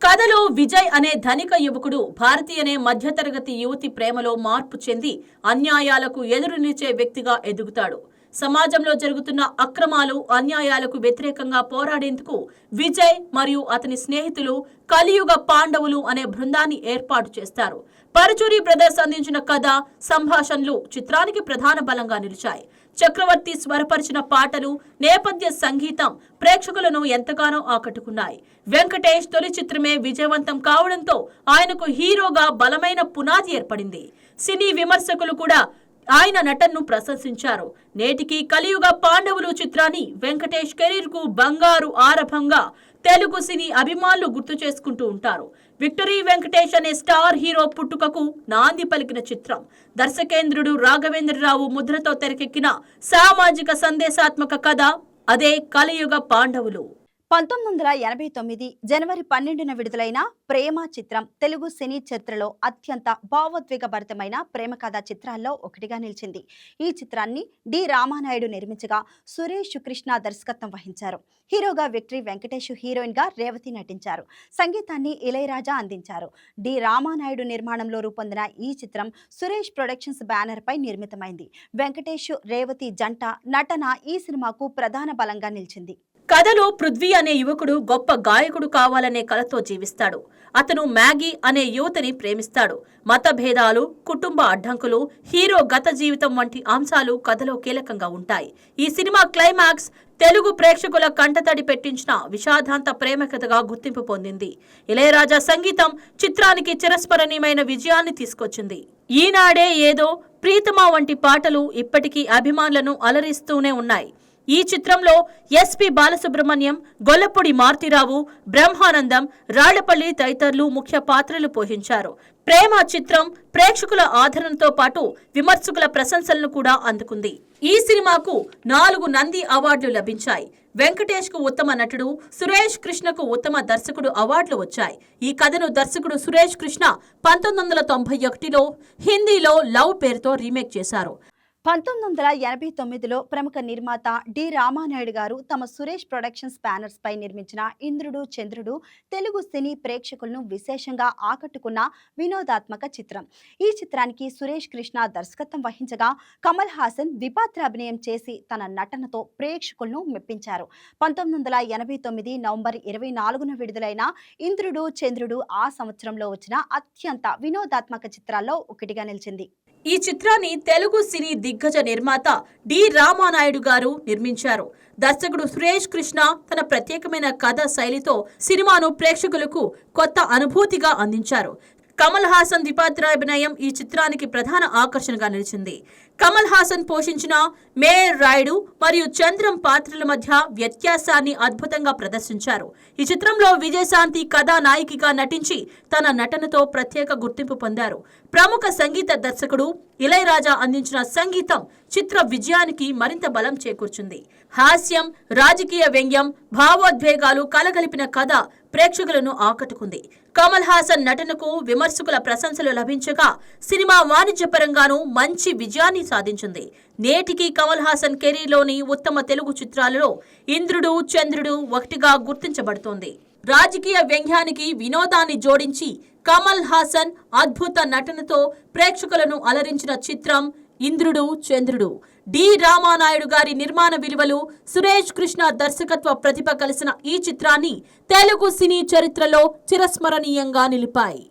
కథలో విజయ్ అనే ధనిక యువకుడు భారతి అనే మధ్యతరగతి యువతి ప్రేమలో మార్పు చెంది అన్యాయాలకు ఎదురు నిలిచే వ్యక్తిగా ఎదుగుతాడు. సమాజంలో జరుగుతున్న అక్రమాలు, అన్యాయాలకు వ్యతిరేకంగా పోరాడేందుకు విజయ్ మరియు అతని స్నేహితులు కలియుగ పాండవులు అనే బృందాన్ని ఏర్పాటు చేస్తారు. పరుచూరి బ్రదర్స్ అందించిన కథ, సంభాషణలు చిత్రానికి ప్రధాన బలంగా నిలిచాయి. చక్రవర్తి స్వరపరిచిన పాటలు, నేపథ్య సంగీతం ప్రేక్షకులను ఎంతగానో ఆకట్టుకున్నాయి. వెంకటేష్ తొలి చిత్రమే విజయవంతం కావడంతో ఆయనకు హీరోగా బలమైన పునాది ఏర్పడింది. సినీ విమర్శకులు కూడా ఆయన నటనను ప్రశంసించారు. నేటికి కలియుగ పాండవులు చిత్రాన్ని వెంకటేష్ కెరీర్ కు బంగారు ఆరంభంగా తెలుగు సినీ అభిమానులు గుర్తు చేసుకుంటూ ఉంటారు. విక్టరీ వెంకటేష్ అనే స్టార్ హీరో పుట్టుకకు నాంది పలికిన చిత్రం. దర్శకేంద్రుడు రాఘవేంద్రరావు ముద్రతో తెరకెక్కిన సామాజిక సందేశాత్మక కథ అదే కలియుగ పాండవులు. 1989 జనవరి 12న విడుదలైన ప్రేమ చిత్రం తెలుగు సినీ చరిత్రలో అత్యంత భావోద్వేగభరితమైన ప్రేమ కథా చిత్రాల్లో ఒకటిగా నిలిచింది. ఈ చిత్రాన్ని డి రామానాయుడు నిర్మించగా సురేష్ కృష్ణ దర్శకత్వం వహించారు. హీరోగా విక్టరీ వెంకటేష్, హీరోయిన్ గా రేవతి నటించారు. సంగీతాన్ని ఇళయరాజా అందించారు. డి రామానాయుడు నిర్మాణంలో రూపొందిన ఈ చిత్రం సురేష్ ప్రొడక్షన్స్ బ్యానర్ పై నిర్మితమైంది. వెంకటేష్, రేవతి జంట నటన ఈ సినిమాకు ప్రధాన బలంగా నిలిచింది. కథలో పృథ్వీ అనే యువకుడు గొప్ప గాయకుడు కావాలనే కలతో జీవిస్తాడు. అతను మ్యాగీ అనే యువతిని ప్రేమిస్తాడు. మతభేదాలు, కుటుంబ అడ్డంకులు, హీరో గత జీవితం వంటి అంశాలు కథలో కీలకంగా ఉంటాయి. ఈ సినిమా క్లైమాక్స్ తెలుగు ప్రేక్షకుల కంటతడి పెట్టించిన విషాదాంత ప్రేమ కథగా గుర్తింపు పొందింది. ఇళయరాజా సంగీతం చిత్రానికి చిరస్మరణీయమైన విజయాన్ని తీసుకొచ్చింది. ఈనాడే ఏదో, ప్రీతమా వంటి పాటలు ఇప్పటికీ అభిమానులను అలరిస్తూనే ఉన్నాయి. ఈ చిత్రంలో ఎస్పి బాలసుబ్రహ్మణ్యం, గొల్లపూడి మారుతిరావు, బ్రహ్మానందం, రాళ్లపల్లి తదితరులు ముఖ్య పాత్రలు పోషించారు. ప్రేమ చిత్రం ప్రేక్షకుల ఆదరణతో పాటు విమర్శకుల ప్రశంసలను కూడా అందుకుంది. ఈ సినిమాకు 4 నంది అవార్డులు లభించాయి. వెంకటేష్ కు ఉత్తమ నటుడు, సురేష్ కృష్ణకు ఉత్తమ దర్శకుడు అవార్డులు వచ్చాయి. ఈ కథను దర్శకుడు సురేష్ కృష్ణ 1991లో హిందీలో లవ్ పేరుతో రీమేక్ చేశారు. 1989లో ప్రముఖ నిర్మాత డి రామానాయుడు గారు తమ సురేష్ ప్రొడక్షన్స్ బ్యానర్స్ పై నిర్మించిన ఇంద్రుడు చంద్రుడు తెలుగు సినీ ప్రేక్షకులను విశేషంగా ఆకట్టుకున్న వినోదాత్మక చిత్రం. ఈ చిత్రానికి సురేష్ కృష్ణ దర్శకత్వం వహించగా కమల్ హాసన్ ద్విపాత్రాభినయం చేసి తన నటనతో ప్రేక్షకులను మెప్పించారు. 1989 నవంబర్ 24న విడుదలైన ఇంద్రుడు చంద్రుడు ఆ సంవత్సరంలో వచ్చిన అత్యంత వినోదాత్మక చిత్రాల్లో ఒకటిగా నిలిచింది. ఈ చిత్రాన్ని తెలుగు సినీ దిగ్గజ నిర్మాత డి రామానాయుడు గారు నిర్మించారు. దర్శకుడు సురేష్ కృష్ణ తన ప్రత్యేకమైన కథ శైలితో సినిమాను ప్రేక్షకులకు కొత్త అనుభూతిగా అందించారు. కమల్ హాసన్ ద్విపాత్రాభినయం ఈ చిత్రానికి ప్రధాన ఆకర్షణగా నిలిచింది. కమల్ హాసన్ పోషించిన మేయర్ రాయుడు మరియు చంద్రం పాత్రల మధ్య వ్యత్యాసాన్ని అద్భుతంగా ప్రదర్శించారు. ఈ చిత్రంలో విజయశాంతి కథానాయికగా నటించి తన నటనతో ప్రత్యేక గుర్తింపు పొందారు. ప్రముఖ సంగీత దర్శకుడు ఇళయరాజా అందించిన సంగీతం చిత్ర విజయానికి మరింత బలం చేకూర్చింది. హాస్యం, రాజకీయ వ్యంగ్యం, భావోద్వేగాలు కలగలిపిన కథ ప్రేక్షకులను ఆకట్టుకుంది. కమల్ హాసన్ నటనకు విమర్శకుల ప్రశంసలు లభించగా సినిమా వాణిజ్యపరంగానూ మంచి విజయాన్ని సాధించింది. నేటికి కమల్ హాసన్ కెరీర్లోని ఉత్తమ తెలుగు చిత్రాలలో ఇంద్రుడు చంద్రుడు ఒకటిగా గుర్తించబడుతోంది. రాజకీయ వ్యంగ్యానికి వినోదాన్ని జోడించి కమల్ హాసన్ అద్భుత నటనతో ప్రేక్షకులను అలరించిన చిత్రం ఇంద్రుడు చంద్రుడు. డి రామానాయుడు గారి నిర్మాణ విలువలు, సురేష్ కృష్ణ దర్శకత్వ ప్రతిభ కలిసిన ఈ చిత్రాన్ని తెలుగు సినీ చరిత్రలో చిరస్మరణీయంగా నిలిపాయి.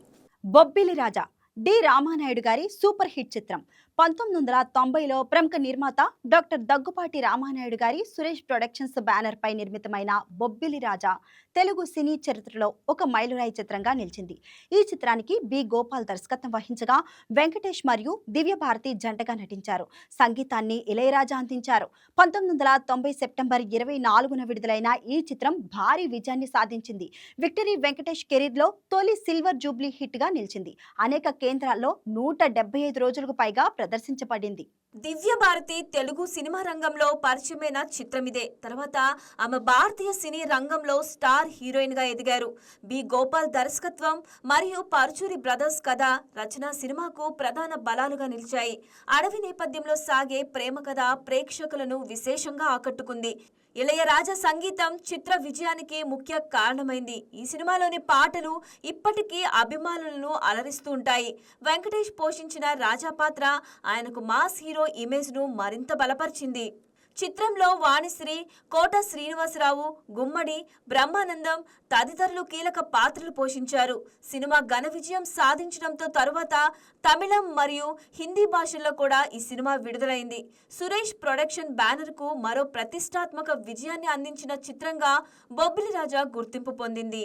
బొబ్బిలి రాజా డి రామానాయుడు గారి సూపర్ హిట్ చిత్రం. 1990లో ప్రముఖ నిర్మాత డాక్టర్ దగ్గుపాటి రామానాయుడు గారి సురేష్ ప్రొడక్షన్స్ బ్యానర్ పై నిర్మితమైన బొబ్బిలి రాజా తెలుగు సినీ చరిత్రలో ఒక మైలురాయి చిత్రంగా నిలిచింది. ఈ చిత్రానికి బి గోపాల్ దర్శకత్వం వహించగా వెంకటేష్ మరియు దివ్యభారతి జంటగా నటించారు. సంగీతాన్ని ఇళయరాజా అందించారు. 1990 సెప్టెంబర్ 24న విడుదలైన ఈ చిత్రం భారీ విజయాన్ని సాధించింది. విక్టరీ వెంకటేష్ కెరీర్లో తొలి సిల్వర్ జూబ్లీ హిట్ గా నిలిచింది. అనేక కేంద్రాల్లో 175 రోజులకు పైగా ప్రదర్శించబడింది. దివ్యభారతి తెలుగు సినిమా రంగంలో పరిచయమైన చిత్రమిదే. తర్వాత ఆమె భారతీయ సినీ రంగంలో స్టార్ హీరోయిన్ గా ఎదిగారు. బి గోపాల్ దర్శకత్వం మరియు పరుచూరి బ్రదర్స్ కథ రచన సినిమాకు ప్రధాన బలాలుగా నిలిచాయి. అడవి నేపథ్యంలో సాగే ప్రేమ కథ ప్రేక్షకులను విశేషంగా ఆకట్టుకుంది. ఇళయరాజా సంగీతం చిత్ర విజయానికి ముఖ్య కారణమైంది. ఈ సినిమాలోని పాటలు ఇప్పటికీ అభిమానులను అలరిస్తూ ఉంటాయి. వెంకటేష్ పోషించిన రాజా పాత్ర ఆయనకు మాస్ హీరో ఇమేజ్ను మరింత బలపరిచింది. చిత్రంలో వాణిశ్రీ, కోట శ్రీనివాసరావు, గుమ్మడి, బ్రహ్మానందం తదితరులు కీలక పాత్రలు పోషించారు. సినిమా ఘన విజయం సాధించడంతో తరువాత తమిళం మరియు హిందీ భాషల్లో కూడా ఈ సినిమా విడుదలైంది. సురేష్ ప్రొడక్షన్ బ్యానర్కు మరో ప్రతిష్టాత్మక విజయాన్ని అందించిన చిత్రంగా బొబ్బిలి రాజా గుర్తింపు పొందింది.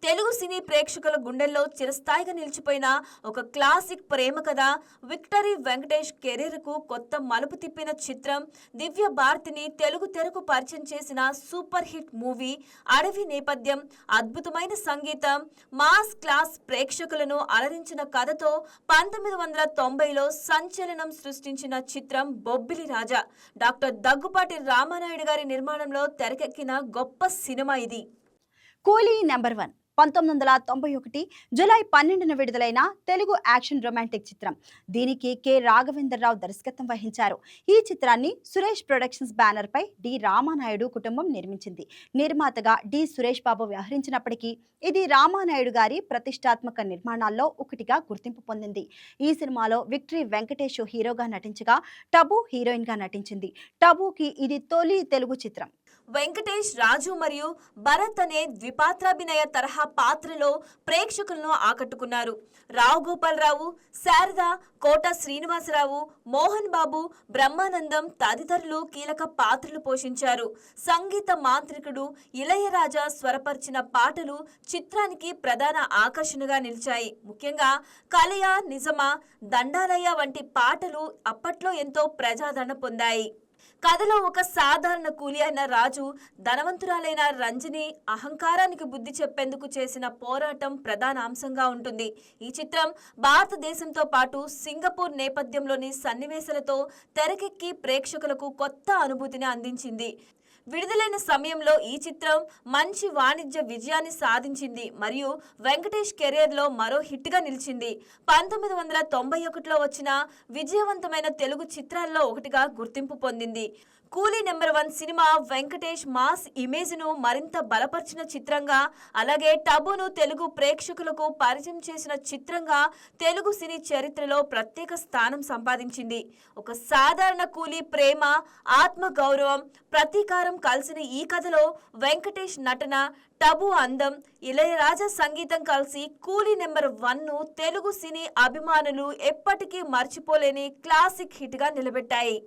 తెలుగు సినీ ప్రేక్షకుల గుండెల్లో చిరస్థాయిగా నిలిచిపోయిన ఒక క్లాసిక్ ప్రేమ కథ విక్టరీ వెంకటేష్ కెరీర్కు కొత్త మలుపు తిప్పిన చిత్రం దివ్య భారతిని తెలుగు తెరకు పరిచయం చేసిన సూపర్ హిట్ మూవీ అడవి నేపథ్యం, అద్భుతమైన సంగీతం, మాస్ క్లాస్ ప్రేక్షకులను అలరించిన కథతో 1990లో సంచలనం సృష్టించిన చిత్రం బొబ్బిలి రాజా. డాక్టర్ దగ్గుపాటి రామానాయుడు గారి నిర్మాణంలో తెరకెక్కిన గొప్ప సినిమా ఇది. కూలీ నెంబర్ 1 1991 జూలై 12న విడుదలైన తెలుగు యాక్షన్ రొమాంటిక్ చిత్రం. దీనికి కె రాఘవేంద్రరావు దర్శకత్వం వహించారు. ఈ చిత్రాన్ని సురేష్ ప్రొడక్షన్స్ బ్యానర్ పై డి రామానాయుడు కుటుంబం నిర్మించింది. నిర్మాతగా డి సురేష్ బాబు వ్యవహరించినప్పటికీ ఇది రామానాయుడు గారి ప్రతిష్టాత్మక నిర్మాణాల్లో ఒకటిగా గుర్తింపు పొందింది. ఈ సినిమాలో విక్టరీ వెంకటేష్ హీరోగా నటించగా టబు హీరోయిన్ గా నటించింది. టబుకి ఇది తొలి తెలుగు చిత్రం. వెంకటేష్, రాజు మరియు భరత్ అనే ద్విపాత్రాభినయ తరహా పాత్రలో ప్రేక్షకులను ఆకట్టుకున్నారు. రావు గోపాలరావు, శారద, కోట శ్రీనివాసరావు, మోహన్ బాబు, బ్రహ్మానందం తదితరులు కీలక పాత్రలు పోషించారు. సంగీత మాంత్రికుడు ఇళయరాజా స్వరపరిచిన పాటలు చిత్రానికి ప్రధాన ఆకర్షణగా నిలిచాయి. ముఖ్యంగా కలయ, నిజమా, దండాలయ వంటి పాటలు అప్పట్లో ఎంతో ప్రజాదరణ పొందాయి. కథలో ఒక సాధారణ కూలి అయిన రాజు ధనవంతురాలైన రంజని అహంకారానికి బుద్ధి చెప్పేందుకు చేసిన పోరాటం ప్రధాన అంశంగా ఉంటుంది. ఈ చిత్రం భారతదేశంతో పాటు సింగపూర్ నేపథ్యంలోని సన్నివేశాలతో తెరకెక్కి ప్రేక్షకులకు కొత్త అనుభూతిని అందించింది. విడుదలైన సమయంలో ఈ చిత్రం మంచి వాణిజ్య విజయాన్ని సాధించింది మరియు వెంకటేష్ కెరీర్లో మరో హిట్గా నిలిచింది. 1991లో వచ్చిన విజయవంతమైన తెలుగు చిత్రాల్లో ఒకటిగా గుర్తింపు పొందింది. కూలీ నెంబర్ 1 సినిమా వెంకటేష్ మాస్ ఇమేజ్ను మరింత బలపరిచిన చిత్రంగా, అలాగే టబును తెలుగు ప్రేక్షకులకు పరిచయం చేసిన చిత్రంగా తెలుగు సినీ చరిత్రలో ప్రత్యేక స్థానం సంపాదించింది. ఒక సాధారణ కూలీ ప్రేమ, ఆత్మ గౌరవం, ప్రతీకారం కలిసిన ఈ కథలో వెంకటేష్ నటన, టబు అందం, ఇళయరాజా సంగీతం కలిసి కూలీ నెంబర్ 1ను తెలుగు సినీ అభిమానులు ఎప్పటికీ మర్చిపోలేని క్లాసిక్ హిట్గా నిలబెట్టాయి.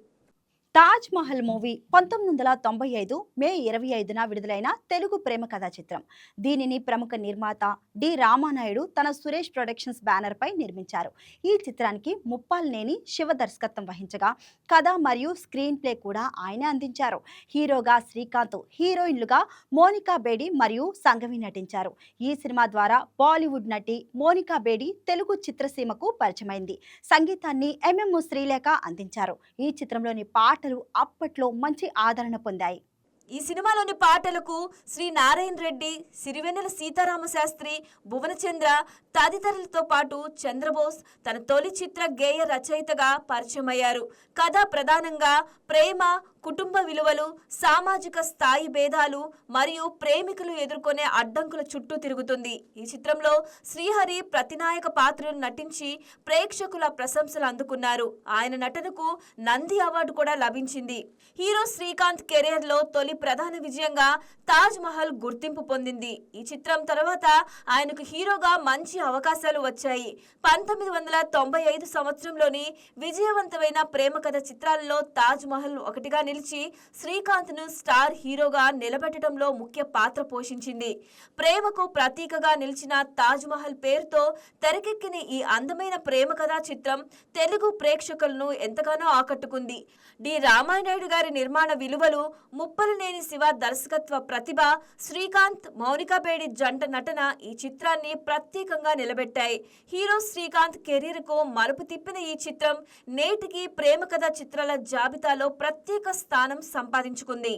తాజ్ మహల్ మూవీ 1995 మే 25న విడుదలైన తెలుగు ప్రేమ కథా చిత్రం. దీనిని ప్రముఖ నిర్మాత డి రామానాయుడు తన సురేష్ ప్రొడక్షన్స్ బ్యానర్ పై నిర్మించారు. ఈ చిత్రానికి ముప్పాల్నేని శివ దర్శకత్వం వహించగా కథ మరియు స్క్రీన్ ప్లే కూడా ఆయనే అందించారు. హీరోగా శ్రీకాంత్, హీరోయిన్లుగా మోనికా బేడి మరియు సంగవి నటించారు. ఈ సినిమా ద్వారా బాలీవుడ్ నటి మోనికా బేడి తెలుగు చిత్రసీమకు పరిచయమైంది. సంగీతాన్ని ఎంఎం శ్రీలేఖ అందించారు. ఈ చిత్రంలోని పాటలు అప్పట్లో మంచి ఆదరణ పొందాయి. ఈ సినిమాలోని పాటలకు శ్రీ నారాయణ రెడ్డి, సిరివెన్నెల సీతారామశాస్త్రి, భువనచంద్ర తదితరులతో పాటు చంద్రబోస్ తన తొలి చిత్ర గేయ రచయితగా పరిచయమయ్యారు. కథ ప్రధానంగా ప్రేమ, కుటుంబ విలువలు, సామాజిక స్థాయి భేదాలు మరియు ప్రేమికులు ఎదుర్కొనే అడ్డంకుల చుట్టూ తిరుగుతుంది. ఈ చిత్రంలో శ్రీహరి ప్రతినాయక పాత్రను నటించి ప్రేక్షకుల ప్రశంసలు అందుకున్నారు. ఆయన నటనకు నంది అవార్డు కూడా లభించింది. హీరో శ్రీకాంత్ కెరీర్లో తొలి ప్రధాన విజయంగా తాజ్ మహల్ గుర్తింపు పొందింది. ఈ చిత్రం తర్వాత ఆయనకు హీరోగా మంచి అవకాశాలు వచ్చాయి. 1995 సంవత్సరంలోని విజయవంతమైన ప్రేమ కథ చిత్రాలలో తాజ్ మహల్ ఒకటిగా నిలిచి శ్రీకాంత్ను స్టార్ హీరోగా నిలబెట్టడంలో ముఖ్య పాత్ర పోషించింది. ప్రేమకు ప్రతీకగా నిలిచిన తాజ్ మహల్ పేరుతో తెరకెక్కిన ఈ అందమైన ప్రేమ కథా చిత్రం తెలుగు ప్రేక్షకులను ఎంతగానో ఆకట్టుకుంది. డి రామానాయుడు గారి నిర్మాణ విలువలు, ముప్పలనేని శివ దర్శకత్వ ప్రతిభ, శ్రీకాంత్, మౌనికా బేడి జంట నటన ఈ చిత్రాన్ని ప్రత్యేకంగా నిలబెట్టాయి. హీరో శ్రీకాంత్ కెరీర్కు మలుపు తిప్పిన ఈ చిత్రం నేటికి ప్రేమ కథ చిత్రాల జాబితాలో ప్రత్యేక స్థానం సంపాదించుకుంది.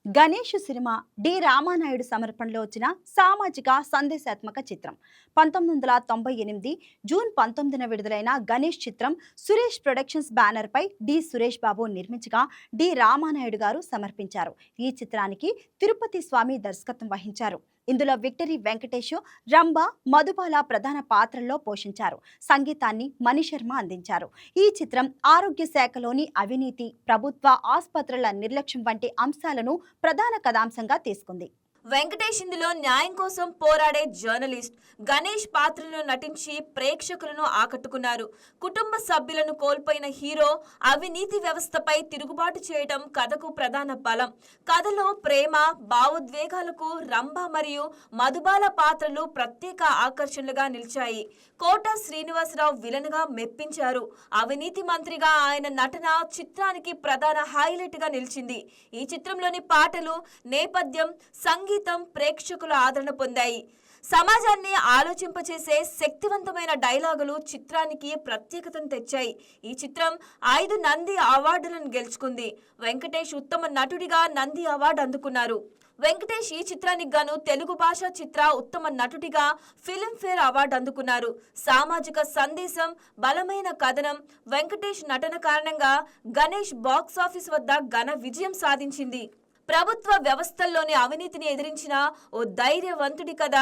గణేష్ సినిమా డి రామానాయుడు సమర్పణలో వచ్చిన సామాజిక సందేశాత్మక చిత్రం. 1998 జూన్ 19న విడుదలైన గణేష్ చిత్రం సురేష్ ప్రొడక్షన్స్ బ్యానర్ పై డి సురేష్ బాబు నిర్మించగా డి రామానాయుడు గారు సమర్పించారు. ఈ చిత్రానికి తిరుపతి స్వామి దర్శకత్వం వహించారు. ఇందులో విక్టరీ వెంకటేష్, రంభ, మధుబాల ప్రధాన పాత్రల్లో పోషించారు. సంగీతాన్ని మణిశర్మ అందించారు. ఈ చిత్రం ఆరోగ్య శాఖలోని అవినీతి, ప్రభుత్వ ఆసుపత్రుల నిర్లక్ష్యం వంటి అంశాలను ప్రధాన కథాంశంగా తీసుకుంది. వెంకటేష్ ఇందులో న్యాయం కోసం పోరాడే జర్నలిస్ట్. గణేష్ పాత్రలో నటించి ప్రేక్షకులను ఆకట్టుకున్నారు. కుటుంబ సభ్యులను కోల్పోయిన హీరో అవినీతి వ్యవస్థపై తిరుగుబాటు చేయడం కథకు ప్రధాన బలం. కథలో ప్రేమ, భావోద్వేగాలకు రంభ మరియు మధుబాల పాత్రలు ప్రత్యేక ఆకర్షణలుగా నిలిచాయి. కోట శ్రీనివాసరావు విలన్ గా మెప్పించారు. అవినీతి మంత్రిగా ఆయన నటన చిత్రానికి ప్రధాన హైలైట్ గా నిలిచింది. ఈ చిత్రంలోని పాటలు, నేపథ్యం, సంగీతం ప్రేక్షకుల ఆదరణ పొందాయి. సమాజాన్ని ఆలోచింపచేసే శక్తివంతమైన డైలాగులు చిత్రానికి ప్రత్యేకతను తెచ్చాయి. ఈ చిత్రం 5 నంది అవార్డులను గెలుచుకుంది. వెంకటేష్ ఉత్తమ నటుడిగా నంది అవార్డు అందుకున్నారు. వెంకటేష్ ఈ చిత్రానికి గాను తెలుగు భాషా చిత్ర ఉత్తమ నటుడిగా ఫిల్మ్ఫేర్ అవార్డు అందుకున్నారు. సామాజిక సందేశం, బలమైన కథనం, వెంకటేష్ నటన కారణంగా గణేష్ బాక్సాఫీస్ వద్ద ఘన విజయం సాధించింది. ప్రభుత్వ వ్యవస్థల్లోని అవినీతిని ఎదిరించిన ఓ ధైర్యవంతుడి కథ,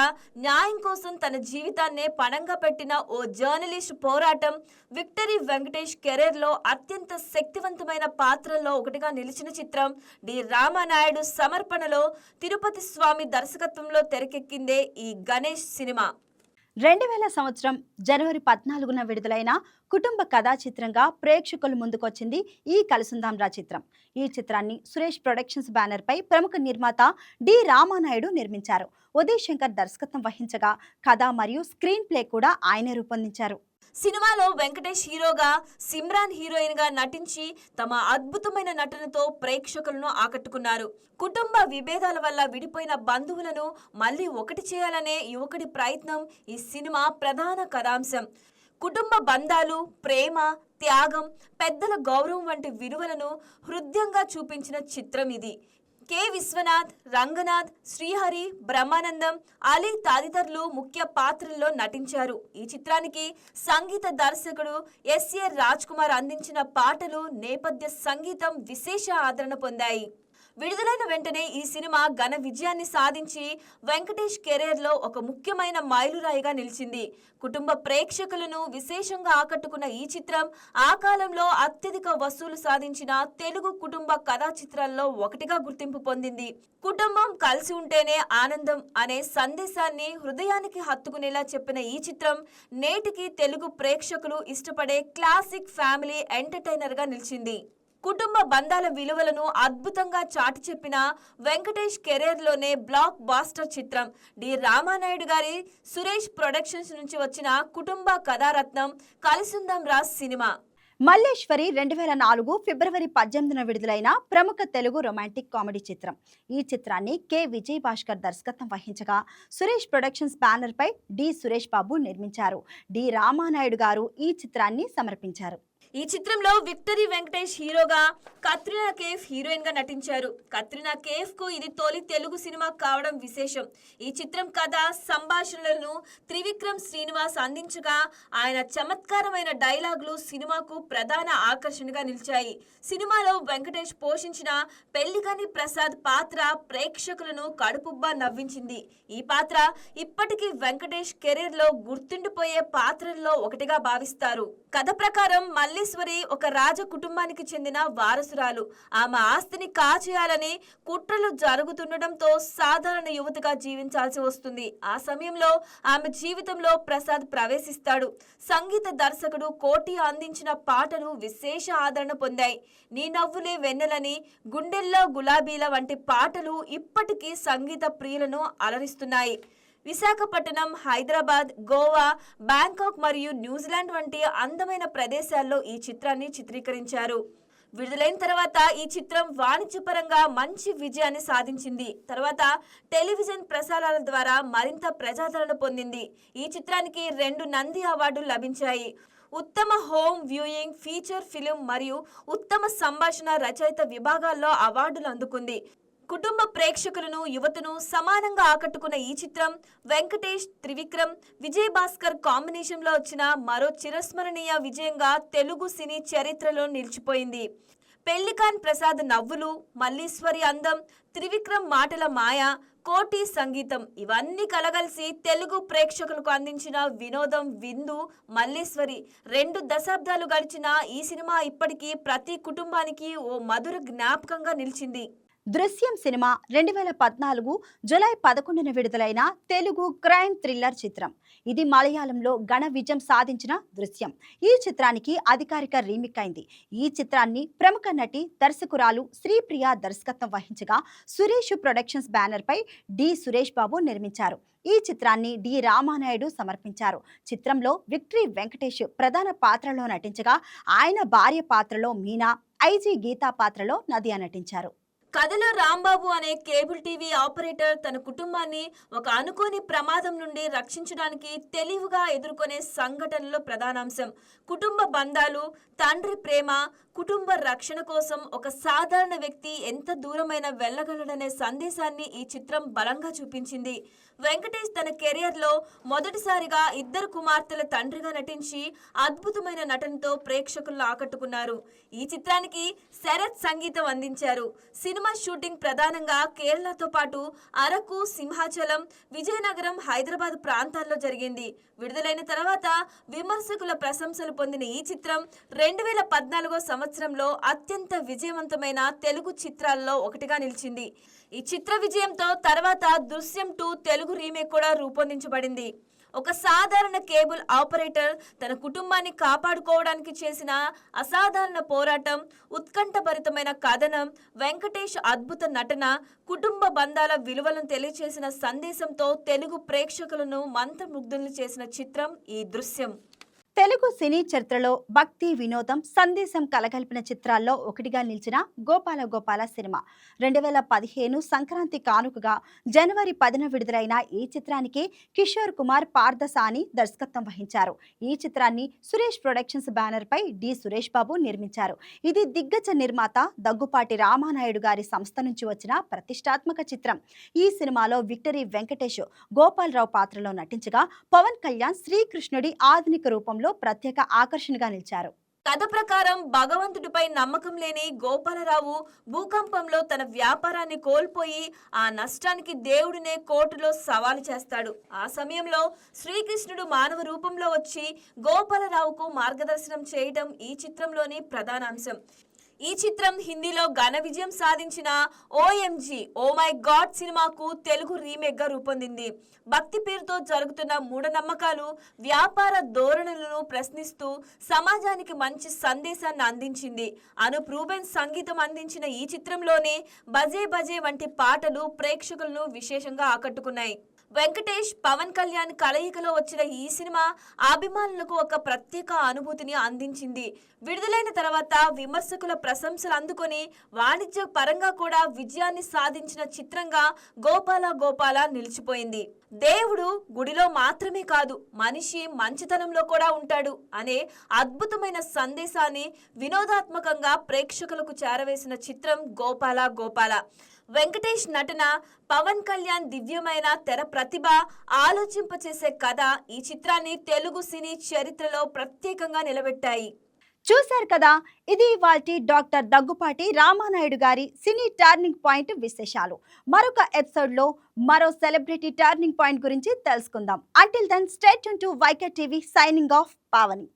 న్యాయం కోసం తన జీవితాన్నే పణంగా పెట్టిన ఓ జర్నలిస్ట్ పోరాటం, విక్టరీ వెంకటేష్ కెరీర్లో అత్యంత శక్తివంతమైన పాత్రల్లో ఒకటిగా నిలిచిన చిత్రం. డి రామానాయుడు సమర్పణలో తిరుపతి స్వామి దర్శకత్వంలో తెరకెక్కిందే ఈ గణేష్ సినిమా. 2000 సంవత్సరం జనవరి 14న విడుదలైన కుటుంబ కథా చిత్రంగా ప్రేక్షకుల ముందుకొచ్చింది ఈ కలుసుందాం రా చిత్రం. ఈ చిత్రాన్ని సురేష్ ప్రొడక్షన్స్ బ్యానర్ పై ప్రముఖ నిర్మాత డి రామానాయుడు నిర్మించారు. ఉదయ్ శంకర్ దర్శకత్వం వహించగా కథ మరియు స్క్రీన్ ప్లే కూడా ఆయనే రూపొందించారు. సినిమాలో వెంకటేష్ హీరోగా, సిమ్రాన్ హీరోయిన్ గా నటించి తమ అద్భుతమైన నటనతో ప్రేక్షకులను ఆకట్టుకున్నారు. కుటుంబ విభేదాల వల్ల విడిపోయిన బంధువులను మళ్ళీ ఒకటి చేయాలనే యువకుడి ప్రయత్నం ఈ సినిమా ప్రధాన కథాంశం. కుటుంబ బంధాలు, ప్రేమ, త్యాగం, పెద్దల గౌరవం వంటి విలువలను హృదయంగా చూపించిన చిత్రం ఇది. కె విశ్వనాథ్, రంగనాథ్, శ్రీహరి, బ్రహ్మానందం, అలీ తదితరులు ముఖ్య పాత్రల్లో నటించారు. ఈ చిత్రానికి సంగీత దర్శకుడు ఎస్ఏ రాజ్ కుమార్ అందించిన పాటలు, నేపథ్య సంగీతం విశేష ఆదరణ పొందాయి. విడుదలైన వెంటనే ఈ సినిమా ఘన విజయాన్ని సాధించి వెంకటేష్ కెరీర్లో ఒక ముఖ్యమైన మైలురాయిగా నిలిచింది. కుటుంబ ప్రేక్షకులను విశేషంగా ఆకట్టుకున్న ఈ చిత్రం ఆ కాలంలో అత్యధిక వసూలు సాధించిన తెలుగు కుటుంబ కథా చిత్రాల్లో ఒకటిగా గుర్తింపు పొందింది. కుటుంబం కలిసి ఉంటేనే ఆనందం అనే సందేశాన్ని హృదయానికి హత్తుకునేలా చెప్పిన ఈ చిత్రం నేటికి తెలుగు ప్రేక్షకులు ఇష్టపడే క్లాసిక్ ఫ్యామిలీ ఎంటర్టైనర్ గా నిలిచింది. కుటుంబ బంధాల విలువలను అద్భుతంగా చాటి చెప్పిన వెంకటేష్ కెరీర్లోనే బ్లాక్ బాస్టర్ చిత్రం. డి రామానాయుడు గారి సురేష్ ప్రొడక్షన్స్ నుంచి వచ్చిన కుటుంబ కథారత్నం కలుసుందాం రా సినిమా. మల్లేశ్వరి 2004 ఫిబ్రవరి 18న విడుదలైన ప్రముఖ తెలుగు రొమాంటిక్ కామెడీ చిత్రం. ఈ చిత్రాన్ని కె విజయ్ భాస్కర్ దర్శకత్వం వహించగా సురేష్ ప్రొడక్షన్స్ బ్యానర్ పై డి సురేష్ బాబు నిర్మించారు. డి రామానాయుడు గారు ఈ చిత్రాన్ని సమర్పించారు. ఈ చిత్రంలో విక్టరీ వెంకటేష్ హీరోగా, కత్రినా కేఫ్ హీరోయిన్ గా నటించారు. కత్రినా కేఫ్ కు ఇది తొలి తెలుగు సినిమా కావడం విశేషం. ఈ చిత్రం కథ, సంభాషణలను త్రివిక్రమ్ శ్రీనివాస్ అందించగా ఆయన చమత్కారమైన డైలాగులు సినిమాకు ప్రధాన ఆకర్షణగా నిలిచాయి. సినిమాలో వెంకటేష్ పోషించిన పెళ్లికాని ప్రసాద్ పాత్ర ప్రేక్షకులను కడుపుబ్బా నవ్వించింది. ఈ పాత్ర ఇప్పటికీ వెంకటేష్ కెరీర్ లో గుర్తుండిపోయే పాత్రల్లో ఒకటిగా భావిస్తారు. కథ ప్రకారం మల్లేశ్వరి ఒక రాజ కుటుంబానికి చెందిన వారసురాలు. ఆమె ఆస్తిని కాచేయాలని కుట్రలు జరుగుతుండటంతో సాధారణ యువతిగా జీవించాల్సి వస్తుంది. ఆ సమయంలో ఆమె జీవితంలో ప్రసాద్ ప్రవేశిస్తాడు. సంగీత దర్శకుడు కోటి అందించిన పాటలు విశేష ఆదరణ పొందాయి. నీ నవ్వులే వెన్నెలని, గుండెల్లో గులాబీల వంటి పాటలు ఇప్పటికీ సంగీత ప్రియులను అలరిస్తున్నాయి. విశాఖపట్నం, హైదరాబాద్, గోవా, బ్యాంకాక్ మరియు న్యూజిలాండ్ వంటి అందమైన ప్రదేశాల్లో ఈ చిత్రాన్ని చిత్రీకరించారు. విడుదలైన తర్వాత ఈ చిత్రం వాణిజ్యపరంగా మంచి విజయాన్ని సాధించింది. తర్వాత టెలివిజన్ ప్రసారాల ద్వారా మరింత ప్రజాదరణ పొందింది. ఈ చిత్రానికి 2 నంది అవార్డులు లభించాయి. ఉత్తమ హోమ్ వ్యూయింగ్, ఫీచర్ ఫిలిం మరియు ఉత్తమ సంభాషణ రచయిత విభాగాల్లో అవార్డులు అందుకుంది. కుటుంబ ప్రేక్షకులను, యువతను సమానంగా ఆకట్టుకున్న ఈ చిత్రం వెంకటేష్, త్రివిక్రమ్, విజయ్ భాస్కర్ కాంబినేషన్లో వచ్చిన మరో చిరస్మరణీయ విజయంగా తెలుగు సినీ చరిత్రలో నిలిచిపోయింది. పెళ్లికాన్ ప్రసాద్ నవ్వులు, మల్లీశ్వరి అందం, త్రివిక్రమ్ మాటల మాయ, కోటి సంగీతం ఇవన్నీ కలగలిసి తెలుగు ప్రేక్షకులకు అందించిన వినోదం విందు మల్లేశ్వరి. 2 దశాబ్దాలు గడిచిన ఈ సినిమా ఇప్పటికీ ప్రతి కుటుంబానికి ఓ మధుర జ్ఞాపకంగా నిలిచింది. దృశ్యం సినిమా 2014 జూలై 11న విడుదలైన తెలుగు క్రైమ్ థ్రిల్లర్ చిత్రం. ఇది మలయాళంలో ఘన విజయం సాధించిన దృశ్యం. ఈ చిత్రానికి అధికారిక రీమేక్ అయింది. ఈ చిత్రాన్ని ప్రముఖ నటి దర్శకురాలు శ్రీప్రియ దర్శకత్వం వహించగా సురేష్ ప్రొడక్షన్స్ బ్యానర్ పై డి సురేష్ బాబు నిర్మించారు. ఈ చిత్రాన్ని డి రామానాయుడు సమర్పించారు. చిత్రంలో విక్టరీ వెంకటేష్ ప్రధాన పాత్రలో నటించగా ఆయన భార్య పాత్రలో మీనా, ఐజీ గీతా పాత్రలో నదియా నటించారు. కథలో రాంబాబు అనే కేబుల్ టీవీ ఆపరేటర్ తన కుటుంబాన్ని ఒక అనుకోని ప్రమాదం నుండి రక్షించడానికి తెలివిగా ఎదుర్కొనే సంఘటనలో ప్రధానాంశం. కుటుంబ బంధాలు, తండ్రి ప్రేమ, కుటుంబ రక్షణ కోసం ఒక సాధారణ వ్యక్తి ఎంత దూరమైన వెళ్ళగలడనే సందేశాన్ని ఈ చిత్రం బలంగా చూపించింది. వెంకటేష్ తన కెరియర్లో మొదటిసారిగా ఇద్దరు కుమార్తెల తండ్రిగా నటించి అద్భుతమైన నటనతో ప్రేక్షకులను ఆకట్టుకున్నారు. ఈ చిత్రానికి శరత్ సంగీతం అందించారు. సినిమా షూటింగ్ ప్రధానంగా కేరళతో పాటు అరకు, సింహాచలం, విజయనగరం, హైదరాబాద్ ప్రాంతాల్లో జరిగింది. విడుదలైన తర్వాత విమర్శకుల ప్రశంసలు పొందిన ఈ చిత్రం 2014 సంవత్సరంలో అత్యంత విజయవంతమైన తెలుగు చిత్రాల్లో ఒకటిగా నిలిచింది. ఈ చిత్ర విజయంతో తర్వాత దృశ్యం 2 తెలుగు రీమేక్ కూడా రూపొందించబడింది. ఒక సాధారణ కేబుల్ ఆపరేటర్ తన కుటుంబాన్ని కాపాడుకోవడానికి చేసిన అసాధారణ పోరాటం, ఉత్కంఠభరితమైన కథనం, వెంకటేష్ అద్భుత నటన, కుటుంబ బంధాల విలువలను తెలియచేసిన సందేశంతో తెలుగు ప్రేక్షకులను మంత్రముగ్ధులను చేసిన చిత్రం ఈ దృశ్యం. తెలుగు సినీ చరిత్రలో భక్తి, వినోదం, సందేశం కలగలిపిన చిత్రాల్లో ఒకటిగా నిలిచిన గోపాల గోపాల సినిమా 2015 సంక్రాంతి కానుకగా జనవరి 10న విడుదలైన ఈ చిత్రానికి కిషోర్ కుమార్ పార్థసాని దర్శకత్వం వహించారు. ఈ చిత్రాన్ని సురేష్ ప్రొడక్షన్స్ బ్యానర్ పై డి సురేష్ బాబు నిర్మించారు. ఇది దిగ్గజ నిర్మాత దగ్గుపాటి రామానాయుడు గారి సంస్థ నుంచి వచ్చిన ప్రతిష్టాత్మక చిత్రం. ఈ సినిమాలో విక్టరీ వెంకటేష్ గోపాలరావు పాత్రలో నటించగా పవన్ కళ్యాణ్ శ్రీకృష్ణుడి ఆధునిక రూపంలో ప్రత్యేక ఆకర్షణగా నిలిచారు. కథ ప్రకారం భగవంతుడిపై నమ్మకం లేని గోపాలరావు భూకంపంలో తన వ్యాపారాన్ని కోల్పోయి ఆ నష్టానికి దేవుడినే కోర్టులో సవాలు చేస్తాడు. ఆ సమయంలో శ్రీకృష్ణుడు మానవ రూపంలో వచ్చి గోపాలరావుకు మార్గదర్శనం చేయటం ఈ చిత్రంలోని ప్రధానాంశం. ఈ చిత్రం హిందీలో ఘన విజయం సాధించిన OMG ఓ మై గాడ్ సినిమాకు తెలుగు రీమేక్ గా రూపొందింది. భక్తి పేరుతో జరుగుతున్న మూఢనమ్మకాలు, వ్యాపార ధోరణులను ప్రశ్నిస్తూ సమాజానికి మంచి సందేశాన్ని అందించింది. అనూప్ రూబెన్స్ సంగీతం అందించిన ఈ చిత్రంలోనే బజే బజే వంటి పాటలు ప్రేక్షకులను విశేషంగా ఆకట్టుకున్నాయి. వెంకటేష్, పవన్ కళ్యాణ్ కలయికలో వచ్చిన ఈ సినిమా అభిమానులకు ఒక ప్రత్యేక అనుభూతిని అందించింది. విడుదలైన తర్వాత విమర్శకుల ప్రశంసలు అందుకొని వాణిజ్య పరంగా కూడా విజయాన్ని సాధించిన చిత్రంగా గోపాల గోపాల నిలిచిపోయింది. దేవుడు గుడిలో మాత్రమే కాదు, మనిషి మంచితనంలో కూడా ఉంటాడు అనే అద్భుతమైన సందేశాన్ని వినోదాత్మకంగా ప్రేక్షకులకు చేరవేసిన చిత్రం గోపాల గోపాల. వెంకటేష్ నటన, పవన్ కళ్యాణ్ దివ్యమైన తెర ప్రతిభ, ఆలోచింపచేసే కథ ఈ చిత్రాన్ని తెలుగు సినీ చరిత్రలో ప్రత్యేకంగా నిలబెట్టాయి. చూశారు కదా, ఇది ఇవాల్టి డాక్టర్ దగ్గుపాటి రామానాయుడు గారి సినీ టర్నింగ్ పాయింట్ విశేషాలు. మరొక ఎపిసోడ్లో మరో సెలబ్రిటీ టర్నింగ్ పాయింట్ గురించి తెలుసుకుందాం. Until then stay tuned to YK TV. Signing off, Pavani.